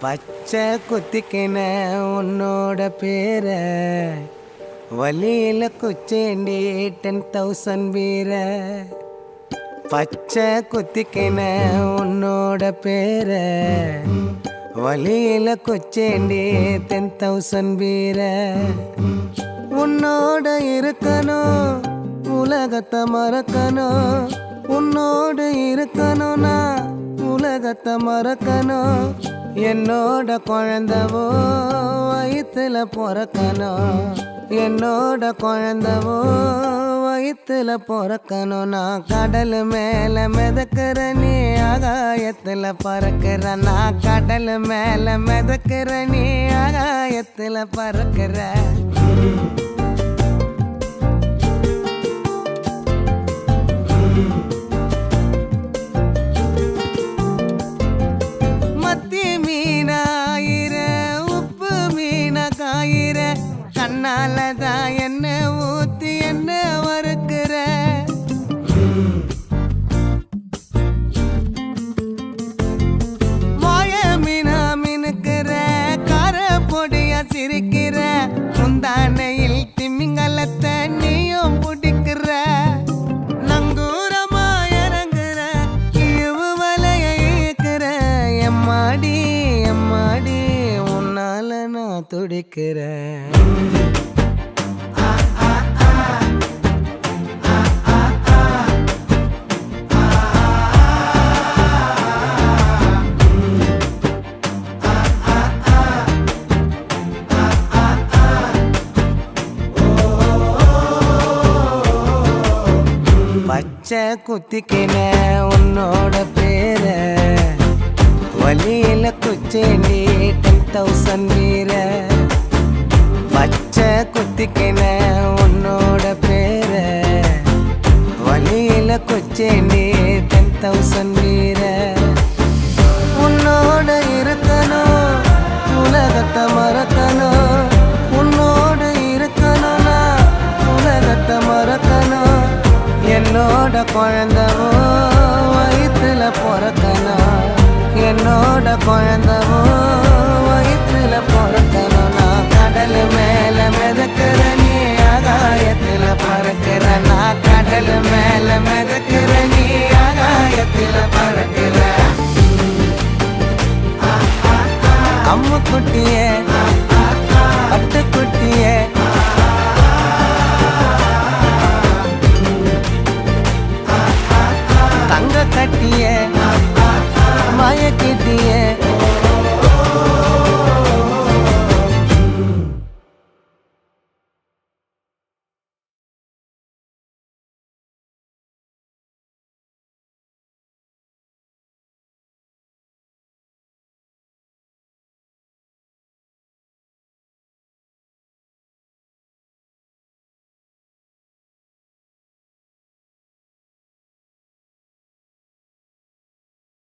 பச்சை குத்திக்கின உன்னோட பேர வலியில குச்சேண்டி 10,000 வீர. பச்சை குத்திக்கின உன்னோட பேர வலியில குச்சேண்டி 10,000 வீர. உன்னோட இருக்கணும் உலகத்தை மறக்கணும், உன்னோடு இருக்கணும்னா உலகத்தை மறக்கணும். என்னோட குழந்தவோ வயிற்றுல பிறக்கணும், என்னோட குழந்தவோ வயிற்றுல பிறக்கணும். நான் கடல் மேல மிதக்கிற நீ ஆகாயத்துல பறக்கிற, நான் கடல் மேல மிதக்கிற நீ ஆகாயத்துல பறக்கிற. கண்ணாலதான் என்ன ஊத்தி என்ன வறுக்கிற. வாய மீனா மினுக்கிற, கார பொடியா சிரிக்கிற, முந்தானையில் திமிங்கலத்தை நீயும் பிடிக்கிற. நங்கூரமா இறங்குற, இவு வலைய இழுக்கிற. எம்மாடி எம்மாடி உன்னால நான் துடிக்கிறேன். பச்சை குத்திக்கின உன்னோட பேர வலியில குச்சேண்டி 10,000 வீர. பச்சை குத்திக்கின உன்னோட பேர வலியில குச்சேண்டி 10,000 வீர. உன்னோட இருக்கணும் உலகத்தை மறக்கணும், உன்னோடு இருக்கணும்னா உலகத்தை மறக்கணும். என்னோட குழந்தவோ வயிற்றுல பிறக்கணும், என்னோட குழந்தவோ வயிற்றுல பிறக்கணும். நான் கடல் மேல மிதக்கிற நீ ஆகாயத்துல பறக்கிற, நான் கடல் மேல மிதக்கிற நீ ஆகாயத்துல பறக்கிற. அம்மு குட்டியே பட்டுக்குட்டியே தங்க கட்டிய மயக்கிட்டிய